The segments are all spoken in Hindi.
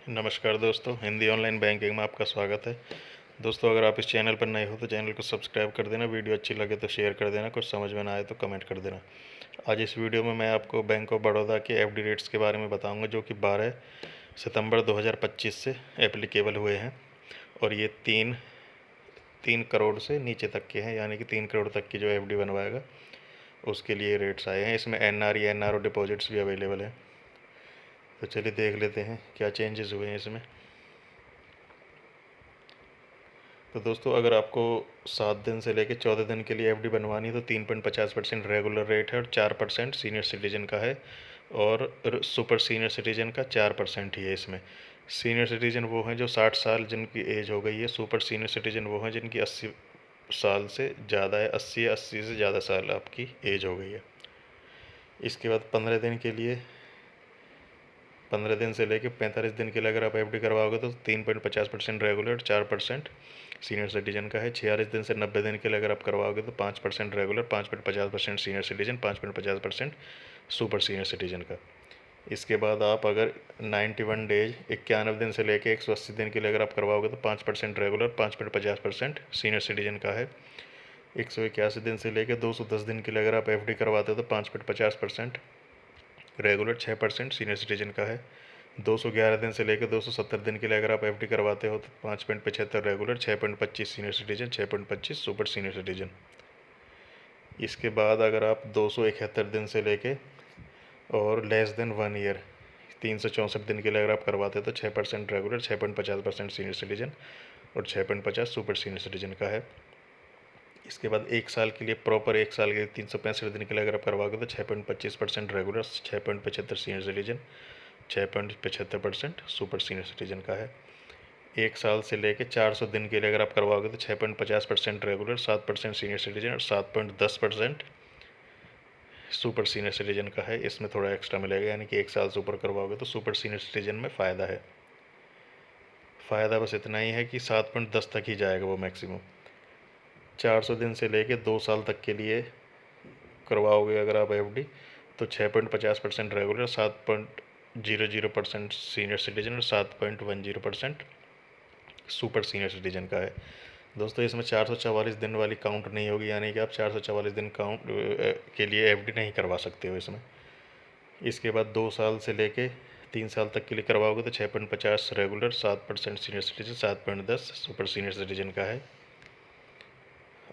नमस्कार दोस्तों, हिंदी ऑनलाइन बैंकिंग में आपका स्वागत है। दोस्तों, अगर आप इस चैनल पर नए हो तो चैनल को सब्सक्राइब कर देना, वीडियो अच्छी लगे तो शेयर कर देना, कुछ समझ में ना आए तो कमेंट कर देना। आज इस वीडियो में मैं आपको बैंक ऑफ बड़ौदा के एफडी रेट्स के बारे में बताऊंगा, जो कि 12 सितंबर 2025 से एप्लीकेबल हुए हैं और ये तीन करोड़ से नीचे तक के हैं, यानी कि 3 करोड़ तक की जो एफडी बनवाएगा उसके लिए रेट्स आए हैं। इसमें एनआरओ डिपॉजिट्स भी अवेलेबल हैं। तो चलिए देख लेते हैं क्या चेंजेस हुए हैं इसमें। तो दोस्तों, अगर आपको 7 दिन से लेकर 14 दिन के लिए एफडी बनवानी है तो 3.50% रेगुलर रेट है और 4% सीनियर सिटीजन का है, और सुपर सीनियर सिटीजन का 4% ही है इसमें। सीनियर सिटीजन वो हैं जो 60 साल जिनकी एज हो गई है, सुपर सीनियर सिटीजन वो हैं जिनकी 80 साल से ज़्यादा है, 80 से ज़्यादा साल आपकी एज हो गई है। इसके बाद 15 दिन से लेकर 45 दिन के लिए अगर आप एफडी करवाओगे तो 3.50% रेगुलर, 4% सीनियर सिटीजन का है। 46 दिन से 90 दिन के लिए अगर आप करवाओगे तो 5% regular, 5.50% senior citizen, 5.50% super senior citizen का। इसके बाद आप अगर 91 डेज 91 दिन से लेकर 180 दिन के लिए अगर आप करवाओगे तो 5% रेगुलर, 5.50% सीनियर सिटीजन का है। 181 दिन से लेकर 210 दिन के लिए अगर आप एफडी करवाते हो तो 5.50% रेगुलर, 6% सीनियर सिटीजन का है। 211 दिन से लेकर 270 दिन के लिए अगर आप एफडी करवाते हो तो 5.75 regular, 6.25 senior citizen, 6.25 super senior citizen. इसके बाद अगर आप 271 दिन से लेके और लेस देन 1 ईयर 364 दिन के लिए अगर आप करवाते हो तो 6% रेगुलर, 6.50% सीनियर सिटीजन और 6.50 सुपर सीनियर सिटीजन का है। इसके बाद 1 साल के लिए, प्रॉपर 1 साल के लिए 365 दिन के लिए अगर आप करवाओगे तो 6.25% regular, 6.75 senior citizen, 6.75% super senior citizen का है। 1 साल से लेकर 400 दिन के लिए अगर आप करवाओगे तो 6.50% रेगुलर, 7% सीनियर सिटीजन और 7.10% सुपर सीनियर सिटीजन का है। इसमें थोड़ा एक्स्ट्रा मिलेगा, यानी कि 1 साल से ऊपर करवाओगे तो सुपर सीनियर सिटीजन में फ़ायदा है। फ़ायदा बस इतना ही है कि 7.10 तक ही जाएगा वो मैक्सिमम। 400 दिन से लेके 2 साल तक के लिए करवाओगे अगर आप एफडी तो 6.50% रेगुलर, 7.00% सीनियर सिटीजन और 7.10% सुपर सीनियर सिटीजन का है। दोस्तों, इसमें 444 दिन वाली काउंट नहीं होगी, यानी कि आप 444 दिन काउंट के लिए एफडी नहीं करवा सकते हो इसमें। इसके बाद 2 साल से लेके 3 साल तक के लिए करवाओगे तो 6.50 regular, 7% senior citizen, 7.10 super senior citizen का है।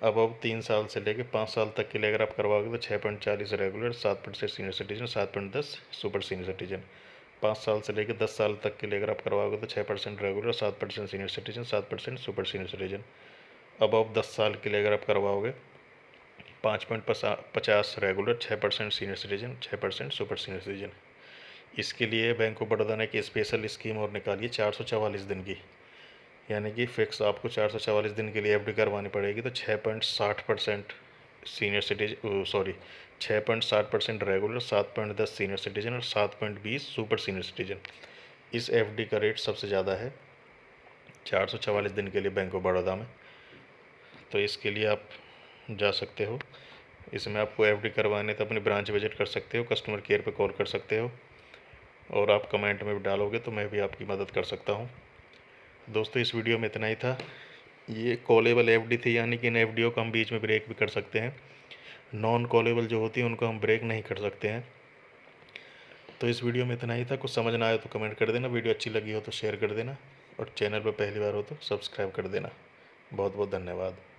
अब 3 साल से लेकर 5 साल तक के लिए अगर आप करवाओगे तो 6.40 regular, 7% senior citizen, 7.10 super senior citizen. 5 साल से लेकर 10 साल तक के लिए अगर आप करवाओगे तो 6% regular, 7% senior citizen, 7% super senior citizen. अब 10 साल के लिए अगर आप करवाओगे 5.50 regular, 6% senior citizen, 6% super senior citizen. इसके लिए बैंक ऑफ बड़ौदा ने एक स्पेशल स्कीम और निकाली है 444 दिन की, यानी कि फिक्स आपको 444 दिन के लिए एफडी करवानी पड़ेगी। तो 6.60% senior citizen, sorry 6.60% regular, 7.10 senior citizen और 7.20 सुपर सीनियर सिटीजन। इस एफडी का रेट सबसे ज़्यादा है 444 दिन के लिए बैंक ऑफ बड़ौदा में। तो इसके लिए आप जा सकते हो। इसमें आपको एफडी करवाने तो अपनी ब्रांच विजिट कर सकते हो, कस्टमर केयर पे कॉल कर सकते हो, और आप कमेंट में भी डालोगे तो मैं भी आपकी मदद कर सकता हूँ। दोस्तों, इस वीडियो में इतना ही था। ये कॉलेबल एफडी थी, यानी कि इन एफडीओ को हम बीच में ब्रेक भी कर सकते हैं। नॉन कॉलेबल जो होती है उनको हम ब्रेक नहीं कर सकते हैं। तो इस वीडियो में इतना ही था। कुछ समझ ना आए तो कमेंट कर देना, वीडियो अच्छी लगी हो तो शेयर कर देना, और चैनल पर पहली बार हो तो सब्सक्राइब कर देना। बहुत बहुत धन्यवाद।